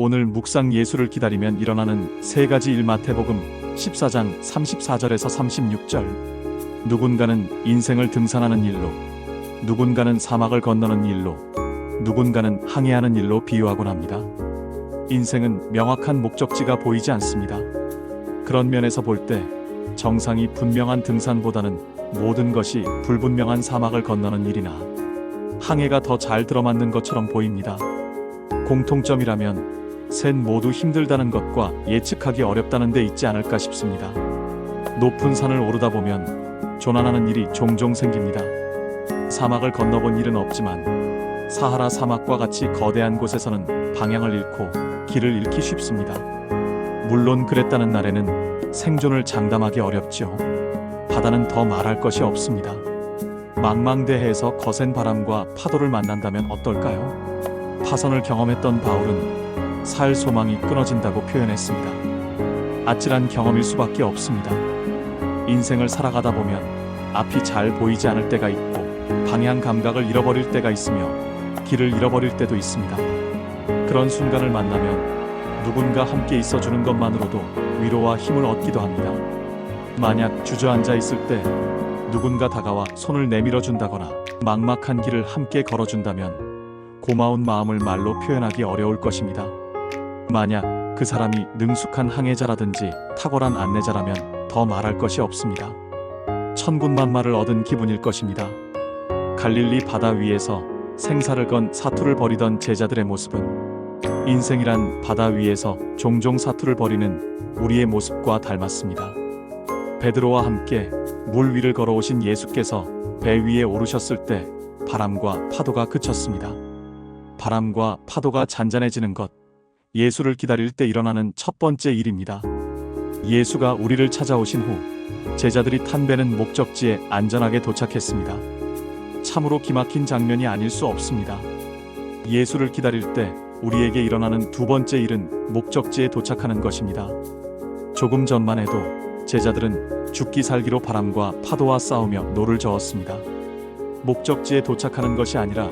오늘 묵상 예수를 기다리면 일어나는 세 가지 일. 마태복음 14장 34절에서 36절. 누군가는 인생을 등산하는 일로, 누군가는 사막을 건너는 일로, 누군가는 항해하는 일로 비유하곤 합니다. 인생은 명확한 목적지가 보이지 않습니다. 그런 면에서 볼 때 정상이 분명한 등산보다는 모든 것이 불분명한 사막을 건너는 일이나 항해가 더 잘 들어맞는 것처럼 보입니다. 공통점이라면 셋 모두 힘들다는 것과 예측하기 어렵다는 데 있지 않을까 싶습니다. 높은 산을 오르다 보면 조난하는 일이 종종 생깁니다. 사막을 건너본 일은 없지만 사하라 사막과 같이 거대한 곳에서는 방향을 잃고 길을 잃기 쉽습니다. 물론 그랬다는 날에는 생존을 장담하기 어렵죠. 바다는 더 말할 것이 없습니다. 망망대해에서 거센 바람과 파도를 만난다면 어떨까요? 파선을 경험했던 바울은 살 소망이 끊어진다고 표현했습니다. 아찔한 경험일 수밖에 없습니다. 인생을 살아가다 보면 앞이 잘 보이지 않을 때가 있고 방향 감각을 잃어버릴 때가 있으며 길을 잃어버릴 때도 있습니다. 그런 순간을 만나면 누군가 함께 있어주는 것만으로도 위로와 힘을 얻기도 합니다. 만약 주저앉아 있을 때 누군가 다가와 손을 내밀어 준다거나 막막한 길을 함께 걸어준다면 고마운 마음을 말로 표현하기 어려울 것입니다. 만약 그 사람이 능숙한 항해자라든지 탁월한 안내자라면 더 말할 것이 없습니다. 천군만마를 얻은 기분일 것입니다. 갈릴리 바다 위에서 생사를 건 사투를 벌이던 제자들의 모습은 인생이란 바다 위에서 종종 사투를 벌이는 우리의 모습과 닮았습니다. 베드로와 함께 물 위를 걸어오신 예수께서 배 위에 오르셨을 때 바람과 파도가 그쳤습니다. 바람과 파도가 잔잔해지는 것, 예수를 기다릴 때 일어나는 첫 번째 일입니다. 예수가 우리를 찾아오신 후 제자들이 탄 배는 목적지에 안전하게 도착했습니다. 참으로 기막힌 장면이 아닐 수 없습니다. 예수를 기다릴 때 우리에게 일어나는 두 번째 일은 목적지에 도착하는 것입니다. 조금 전만 해도 제자들은 죽기 살기로 바람과 파도와 싸우며 노를 저었습니다. 목적지에 도착하는 것이 아니라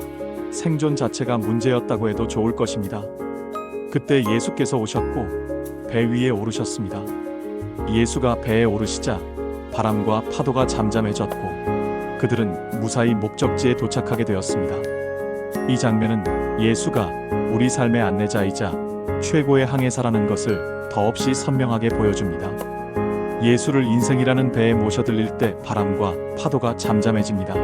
생존 자체가 문제였다고 해도 좋을 것입니다. 그때 예수께서 오셨고 배 위에 오르셨습니다. 예수가 배에 오르시자 바람과 파도가 잠잠해졌고 그들은 무사히 목적지에 도착하게 되었습니다. 이 장면은 예수가 우리 삶의 안내자이자 최고의 항해사라는 것을 더없이 선명하게 보여줍니다. 예수를 인생이라는 배에 모셔들릴 때 바람과 파도가 잠잠해집니다.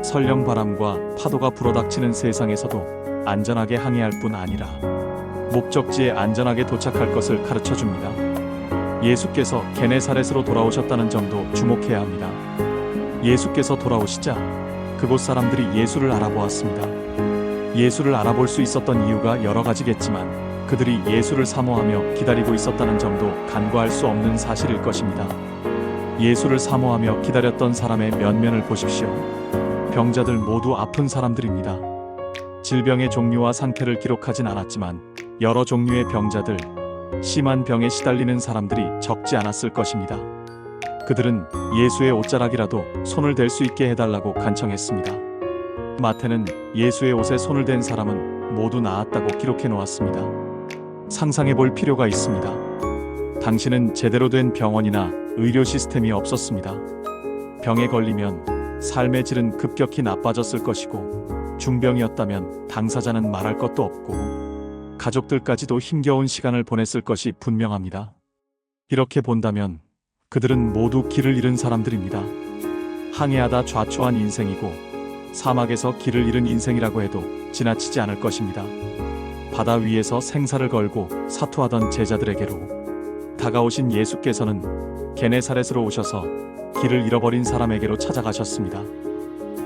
설령 바람과 파도가 불어닥치는 세상에서도 안전하게 항해할 뿐 아니라 목적지에 안전하게 도착할 것을 가르쳐줍니다. 예수께서 게네사렛으로 돌아오셨다는 점도 주목해야 합니다. 예수께서 돌아오시자 그곳 사람들이 예수를 알아보았습니다. 예수를 알아볼 수 있었던 이유가 여러 가지겠지만 그들이 예수를 사모하며 기다리고 있었다는 점도 간과할 수 없는 사실일 것입니다. 예수를 사모하며 기다렸던 사람의 면면을 보십시오. 병자들 모두 아픈 사람들입니다. 질병의 종류와 상태를 기록하진 않았지만 여러 종류의 병자들, 심한 병에 시달리는 사람들이 적지 않았을 것입니다. 그들은 예수의 옷자락이라도 손을 댈 수 있게 해달라고 간청했습니다. 마태는 예수의 옷에 손을 댄 사람은 모두 나았다고 기록해 놓았습니다. 상상해 볼 필요가 있습니다. 당시는 제대로 된 병원이나 의료 시스템이 없었습니다. 병에 걸리면 삶의 질은 급격히 나빠졌을 것이고 중병이었다면 당사자는 말할 것도 없고 가족들까지도 힘겨운 시간을 보냈을 것이 분명합니다. 이렇게 본다면 그들은 모두 길을 잃은 사람들입니다. 항해하다 좌초한 인생이고 사막에서 길을 잃은 인생이라고 해도 지나치지 않을 것입니다. 바다 위에서 생사를 걸고 사투하던 제자들에게로 다가오신 예수께서는 게네사렛으로 오셔서 길을 잃어버린 사람에게로 찾아가셨습니다.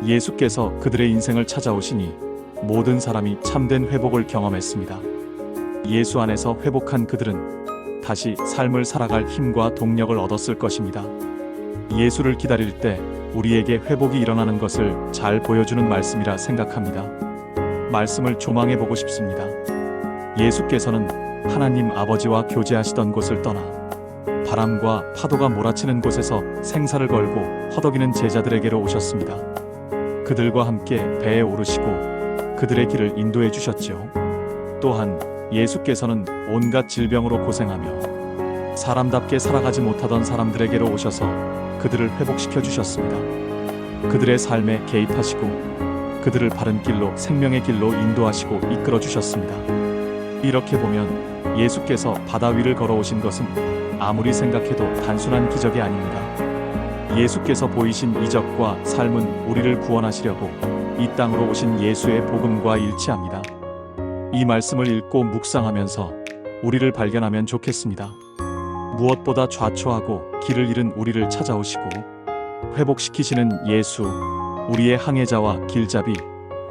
예수께서 그들의 인생을 찾아오시니 모든 사람이 참된 회복을 경험했습니다. 예수 안에서 회복한 그들은 다시 삶을 살아갈 힘과 동력을 얻었을 것입니다. 예수를 기다릴 때 우리에게 회복이 일어나는 것을 잘 보여주는 말씀이라 생각합니다. 말씀을 조망해 보고 싶습니다. 예수께서는 하나님 아버지와 교제하시던 곳을 떠나 바람과 파도가 몰아치는 곳에서 생사를 걸고 허덕이는 제자들에게로 오셨습니다. 그들과 함께 배에 오르시고 그들의 길을 인도해 주셨지요. 또한 예수께서는 온갖 질병으로 고생하며 사람답게 살아가지 못하던 사람들에게로 오셔서 그들을 회복시켜 주셨습니다. 그들의 삶에 개입하시고 그들을 바른 길로, 생명의 길로 인도하시고 이끌어 주셨습니다. 이렇게 보면 예수께서 바다 위를 걸어오신 것은 아무리 생각해도 단순한 기적이 아닙니다. 예수께서 보이신 이적과 삶은 우리를 구원하시려고 이 땅으로 오신 예수의 복음과 일치합니다. 이 말씀을 읽고 묵상하면서 우리를 발견하면 좋겠습니다. 무엇보다 좌초하고 길을 잃은 우리를 찾아오시고 회복시키시는 예수, 우리의 항해자와 길잡이,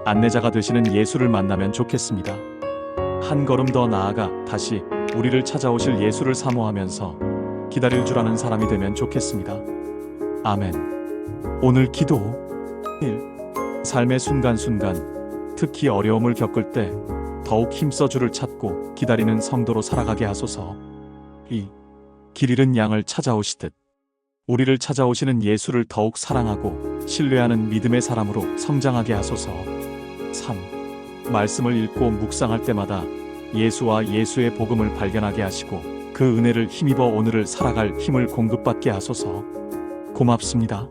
안내자가 되시는 예수를 만나면 좋겠습니다. 한 걸음 더 나아가 다시 우리를 찾아오실 예수를 사모하면서 기다릴 줄 아는 사람이 되면 좋겠습니다. 아멘. 오늘 기도 1. 삶의 순간순간, 특히 어려움을 겪을 때 더욱 힘써 주를 찾고 기다리는 성도로 살아가게 하소서. 2. 길 잃은 양을 찾아오시듯 우리를 찾아오시는 예수를 더욱 사랑하고 신뢰하는 믿음의 사람으로 성장하게 하소서. 3. 말씀을 읽고 묵상할 때마다 예수와 예수의 복음을 발견하게 하시고 그 은혜를 힘입어 오늘을 살아갈 힘을 공급받게 하소서. 고맙습니다.